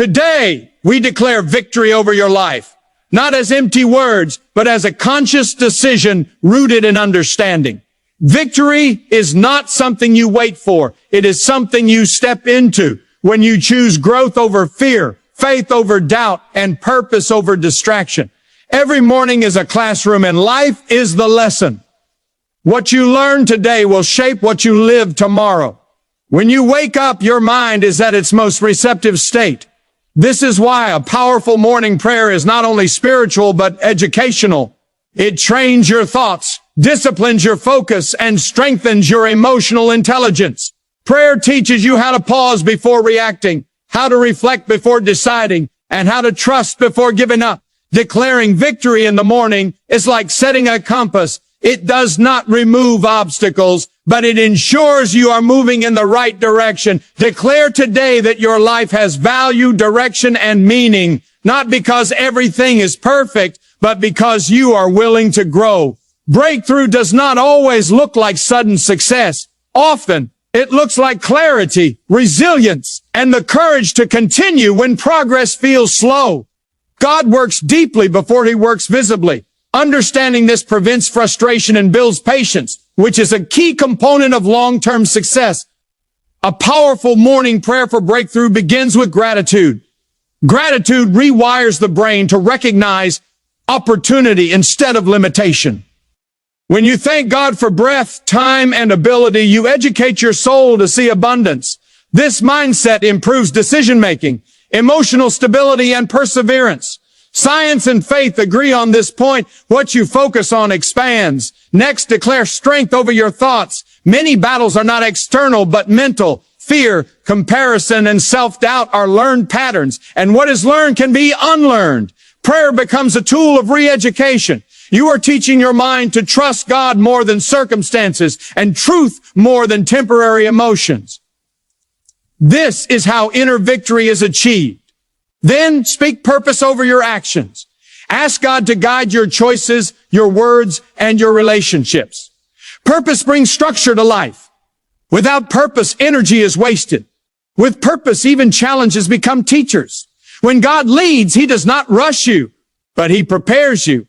Today, we declare victory over your life, not as empty words, but as a conscious decision rooted in understanding. Victory is not something you wait for. It is something you step into when you choose growth over fear, faith over doubt, and purpose over distraction. Every morning is a classroom and life is the lesson. What you learn today will shape what you live tomorrow. When you wake up, your mind is at its most receptive state. This is why a powerful morning prayer is not only spiritual, but educational. It trains your thoughts, disciplines your focus, and strengthens your emotional intelligence. Prayer teaches you how to pause before reacting, how to reflect before deciding, and how to trust before giving up. Declaring victory in the morning is like setting a compass. It does not remove obstacles, but it ensures you are moving in the right direction. Declare today that your life has value, direction, and meaning, not because everything is perfect, but because you are willing to grow. Breakthrough does not always look like sudden success. Often, it looks like clarity, resilience, and the courage to continue when progress feels slow. God works deeply before he works visibly. Understanding this prevents frustration and builds patience, which is a key component of long-term success. A powerful morning prayer for breakthrough begins with gratitude. Gratitude rewires the brain to recognize opportunity instead of limitation. When you thank God for breath, time, and ability, you educate your soul to see abundance. This mindset improves decision-making, emotional stability, and perseverance. Science and faith agree on this point. What you focus on expands. Next, declare strength over your thoughts. Many battles are not external, but mental. Fear, comparison, and self-doubt are learned patterns, and what is learned can be unlearned. Prayer becomes a tool of re-education. You are teaching your mind to trust God more than circumstances and truth more than temporary emotions. This is how inner victory is achieved. Then speak purpose over your actions. Ask God to guide your choices, your words, and your relationships. Purpose brings structure to life. Without purpose, energy is wasted. With purpose, even challenges become teachers. When God leads, he does not rush you, but he prepares you.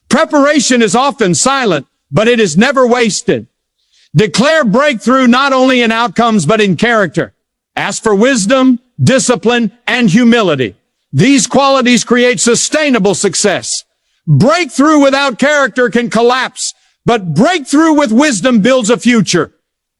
Preparation is often silent, but it is never wasted. Declare breakthrough not only in outcomes, but in character. Ask for wisdom, discipline, and humility. These qualities create sustainable success. Breakthrough without character can collapse, but breakthrough with wisdom builds a future.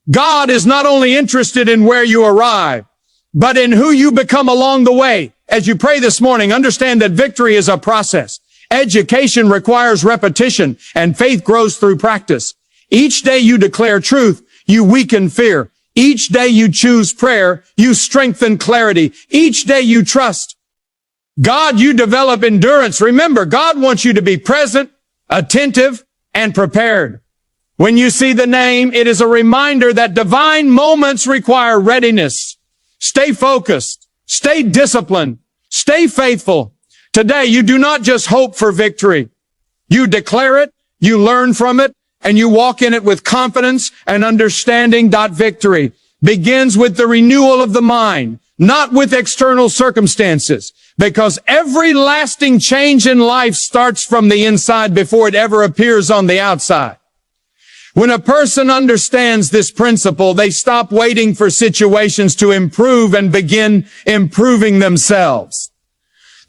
God is not only interested in where you arrive, but in who you become along the way. As you pray this morning, understand that victory is a process. Education requires repetition, and faith grows through practice. Each day you declare truth, you weaken fear. Each day you choose prayer, you strengthen clarity. Each day you trust God, you develop endurance. Remember, God wants you to be present, attentive, and prepared. When you see the name, it is a reminder that divine moments require readiness. Stay focused, stay disciplined, stay faithful. Today, you do not just hope for victory. You declare it, you learn from it, and you walk in it with confidence and understanding. Victory begins with the renewal of the mind, not with external circumstances, because every lasting change in life starts from the inside before it ever appears on the outside. When a person understands this principle, they stop waiting for situations to improve and begin improving themselves.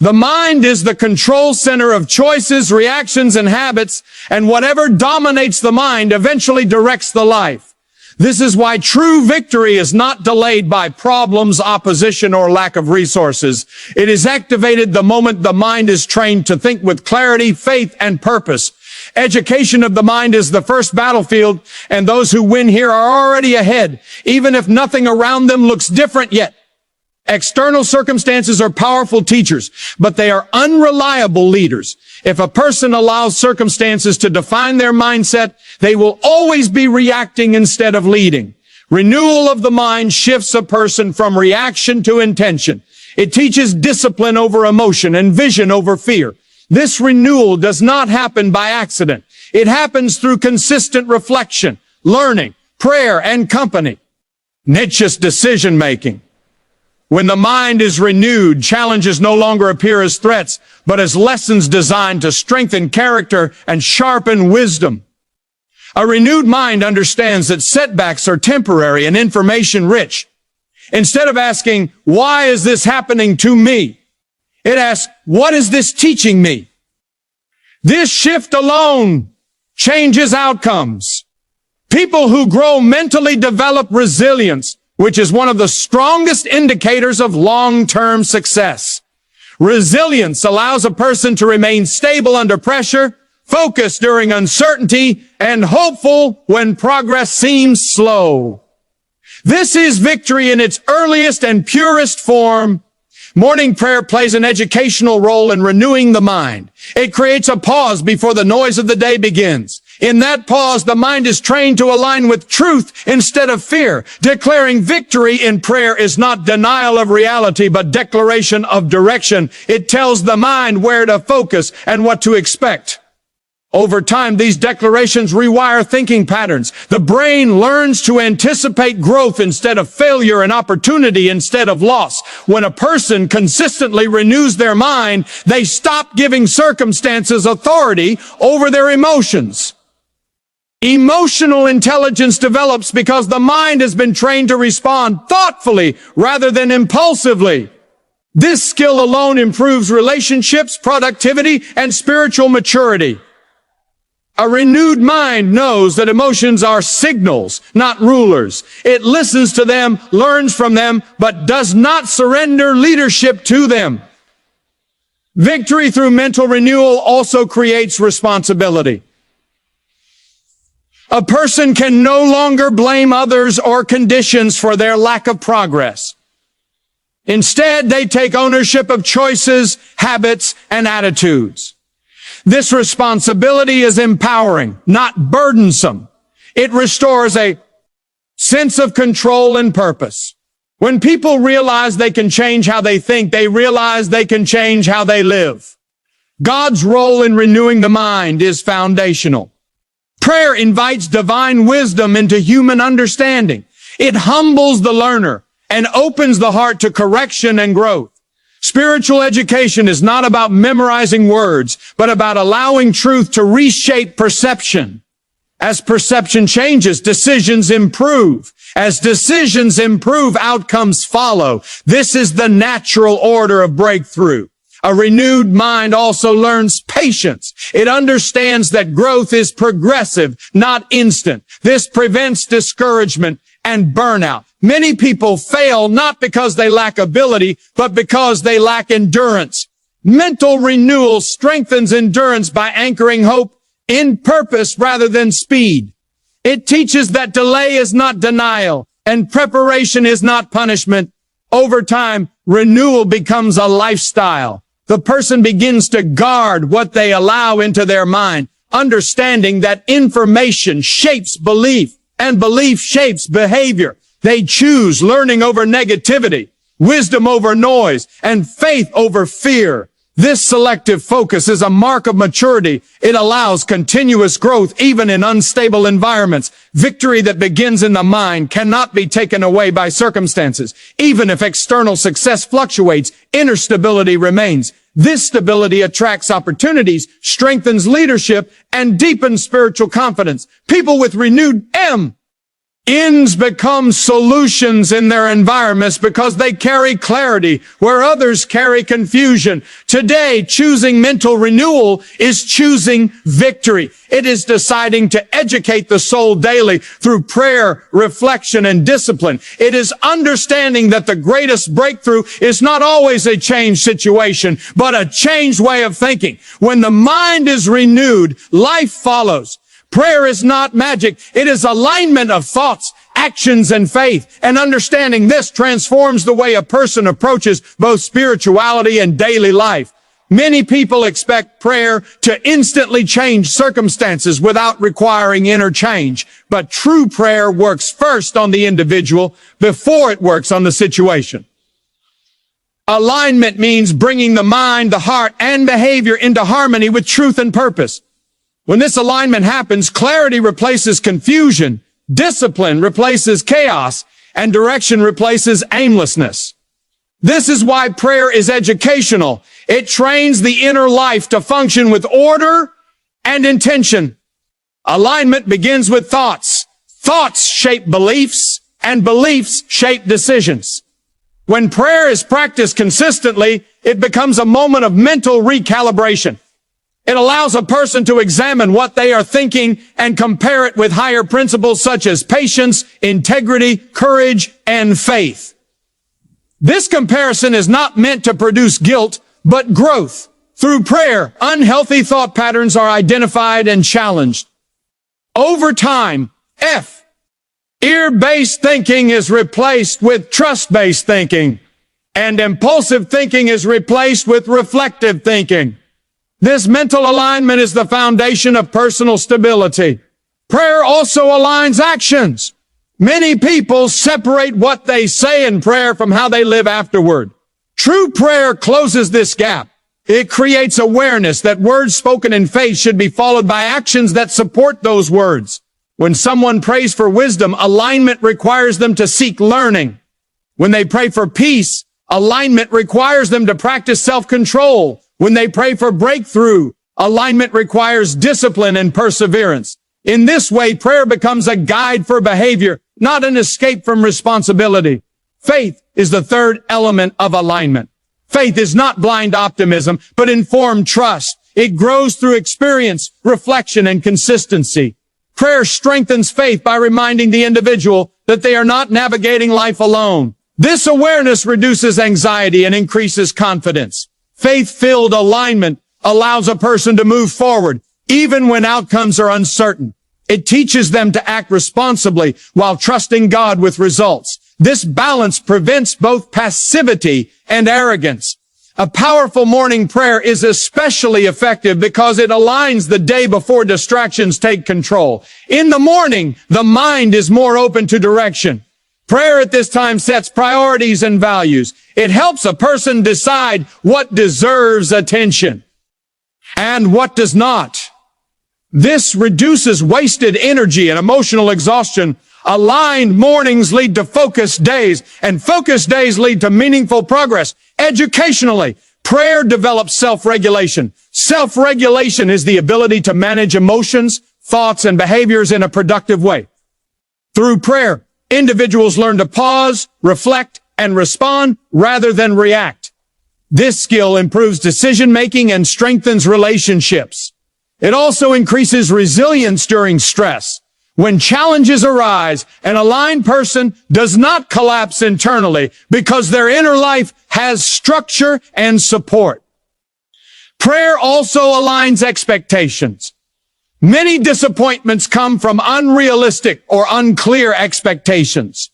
The mind is the control center of choices, reactions, and habits, and whatever dominates the mind eventually directs the life. This is why true victory is not delayed by problems, opposition, or lack of resources. It is activated the moment the mind is trained to think with clarity, faith, and purpose. Education of the mind is the first battlefield, and those who win here are already ahead, even if nothing around them looks different yet. External circumstances are powerful teachers, but they are unreliable leaders. If a person allows circumstances to define their mindset, they will always be reacting instead of leading. Renewal of the mind shifts a person from reaction to intention. It teaches discipline over emotion and vision over fear. This renewal does not happen by accident. It happens through consistent reflection, learning, prayer, and company. Nietzsche's decision-making. When the mind is renewed, challenges no longer appear as threats, but as lessons designed to strengthen character and sharpen wisdom. A renewed mind understands that setbacks are temporary and information rich. Instead of asking, why is this happening to me? It asks, what is this teaching me? This shift alone changes outcomes. People who grow mentally develop resilience, which is one of the strongest indicators of long-term success. Resilience allows a person to remain stable under pressure, focused during uncertainty, and hopeful when progress seems slow. This is victory in its earliest and purest form. Morning prayer plays an educational role in renewing the mind. It creates a pause before the noise of the day begins. In that pause, the mind is trained to align with truth instead of fear. Declaring victory in prayer is not denial of reality, but declaration of direction. It tells the mind where to focus and what to expect. Over time, these declarations rewire thinking patterns. The brain learns to anticipate growth instead of failure and opportunity instead of loss. When a person consistently renews their mind, they stop giving circumstances authority over their emotions. Emotional intelligence develops because the mind has been trained to respond thoughtfully rather than impulsively. This skill alone improves relationships, productivity, and spiritual maturity. A renewed mind knows that emotions are signals, not rulers. It listens to them, learns from them, but does not surrender leadership to them. Victory through mental renewal also creates responsibility. A person can no longer blame others or conditions for their lack of progress. Instead, they take ownership of choices, habits, and attitudes. This responsibility is empowering, not burdensome. It restores a sense of control and purpose. When people realize they can change how they think, they realize they can change how they live. God's role in renewing the mind is foundational. Prayer invites divine wisdom into human understanding. It humbles the learner and opens the heart to correction and growth. Spiritual education is not about memorizing words, but about allowing truth to reshape perception. As perception changes, decisions improve. As decisions improve, outcomes follow. This is the natural order of breakthrough. A renewed mind also learns patience. It understands that growth is progressive, not instant. This prevents discouragement and burnout. Many people fail not because they lack ability, but because they lack endurance. Mental renewal strengthens endurance by anchoring hope in purpose rather than speed. It teaches that delay is not denial and preparation is not punishment. Over time, renewal becomes a lifestyle. The person begins to guard what they allow into their mind, understanding that information shapes belief and belief shapes behavior. They choose learning over negativity, wisdom over noise, and faith over fear. This selective focus is a mark of maturity. It allows continuous growth even in unstable environments. Victory that begins in the mind cannot be taken away by circumstances. Even if external success fluctuates, inner stability remains. This stability attracts opportunities, strengthens leadership, and deepens spiritual confidence. People with renewed ends become solutions in their environments because they carry clarity where others carry confusion. Today, choosing mental renewal is choosing victory. It is deciding to educate the soul daily through prayer, reflection, and discipline. It is understanding that the greatest breakthrough is not always a changed situation, but a changed way of thinking. When the mind is renewed, life follows. Prayer is not magic. It is alignment of thoughts, actions, and faith. And understanding this transforms the way a person approaches both spirituality and daily life. Many people expect prayer to instantly change circumstances without requiring inner change. But true prayer works first on the individual before it works on the situation. Alignment means bringing the mind, the heart, and behavior into harmony with truth and purpose. When this alignment happens, clarity replaces confusion, discipline replaces chaos, and direction replaces aimlessness. This is why prayer is educational. It trains the inner life to function with order and intention. Alignment begins with thoughts. Thoughts shape beliefs, and beliefs shape decisions. When prayer is practiced consistently, it becomes a moment of mental recalibration. It allows a person to examine what they are thinking and compare it with higher principles such as patience, integrity, courage, and faith. This comparison is not meant to produce guilt, but growth. Through prayer, unhealthy thought patterns are identified and challenged. Over time, Fear-based thinking is replaced with trust-based thinking, and impulsive thinking is replaced with reflective thinking. This mental alignment is the foundation of personal stability. Prayer also aligns actions. Many people separate what they say in prayer from how they live afterward. True prayer closes this gap. It creates awareness that words spoken in faith should be followed by actions that support those words. When someone prays for wisdom, alignment requires them to seek learning. When they pray for peace, alignment requires them to practice self-control. When they pray for breakthrough, alignment requires discipline and perseverance. In this way, prayer becomes a guide for behavior, not an escape from responsibility. Faith is the third element of alignment. Faith is not blind optimism, but informed trust. It grows through experience, reflection, and consistency. Prayer strengthens faith by reminding the individual that they are not navigating life alone. This awareness reduces anxiety and increases confidence. Faith-filled alignment allows a person to move forward, even when outcomes are uncertain. It teaches them to act responsibly while trusting God with results. This balance prevents both passivity and arrogance. A powerful morning prayer is especially effective because it aligns the day before distractions take control. In the morning, the mind is more open to direction. Prayer at this time sets priorities and values. It helps a person decide what deserves attention and what does not. This reduces wasted energy and emotional exhaustion. Aligned mornings lead to focused days, and focused days lead to meaningful progress. Educationally, prayer develops self-regulation. Self-regulation is the ability to manage emotions, thoughts, and behaviors in a productive way. Through prayer, individuals learn to pause, reflect, and respond rather than react. This skill improves decision-making and strengthens relationships. It also increases resilience during stress. When challenges arise, an aligned person does not collapse internally because their inner life has structure and support. Prayer also aligns expectations. Many disappointments come from unrealistic or unclear expectations.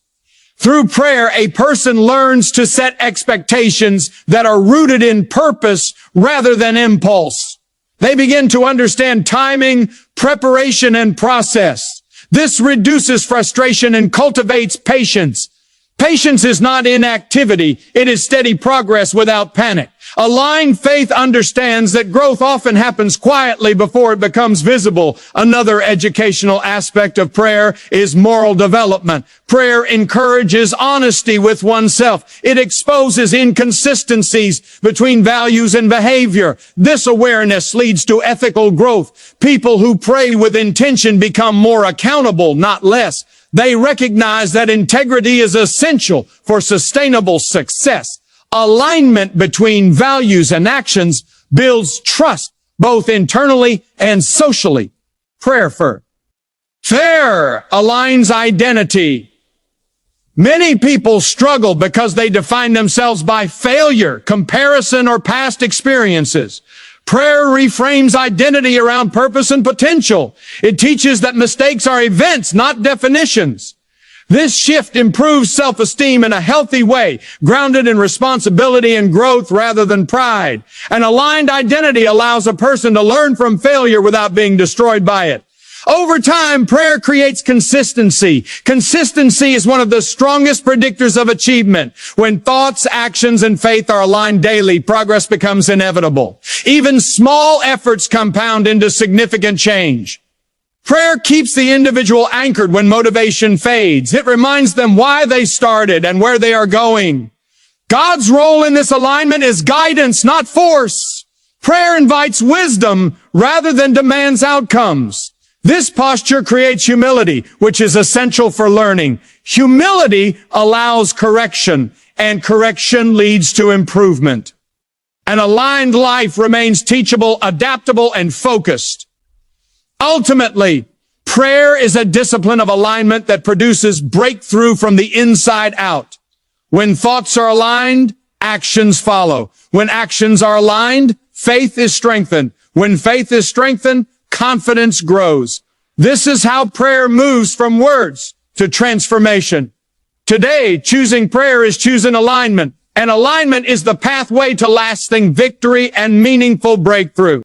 Through prayer, a person learns to set expectations that are rooted in purpose rather than impulse. They begin to understand timing, preparation, and process. This reduces frustration and cultivates patience. Patience is not inactivity. It is steady progress without panic. Aligned faith understands that growth often happens quietly before it becomes visible. Another educational aspect of prayer is moral development. Prayer encourages honesty with oneself. It exposes inconsistencies between values and behavior. This awareness leads to ethical growth. People who pray with intention become more accountable, not less. They recognize that integrity is essential for sustainable success. Alignment between values and actions builds trust, both internally and socially. Prayer aligns identity. Many people struggle because they define themselves by failure, comparison, or past experiences. Prayer reframes identity around purpose and potential. It teaches that mistakes are events, not definitions. This shift improves self-esteem in a healthy way, grounded in responsibility and growth rather than pride. An aligned identity allows a person to learn from failure without being destroyed by it. Over time, prayer creates consistency. Consistency is one of the strongest predictors of achievement. When thoughts, actions, and faith are aligned daily, progress becomes inevitable. Even small efforts compound into significant change. Prayer keeps the individual anchored when motivation fades. It reminds them why they started and where they are going. God's role in this alignment is guidance, not force. Prayer invites wisdom rather than demands outcomes. This posture creates humility, which is essential for learning. Humility allows correction, and correction leads to improvement. An aligned life remains teachable, adaptable, and focused. Ultimately, prayer is a discipline of alignment that produces breakthrough from the inside out. When thoughts are aligned, actions follow. When actions are aligned, faith is strengthened. When faith is strengthened, confidence grows. This is how prayer moves from words to transformation. Today, choosing prayer is choosing alignment, and alignment is the pathway to lasting victory and meaningful breakthrough.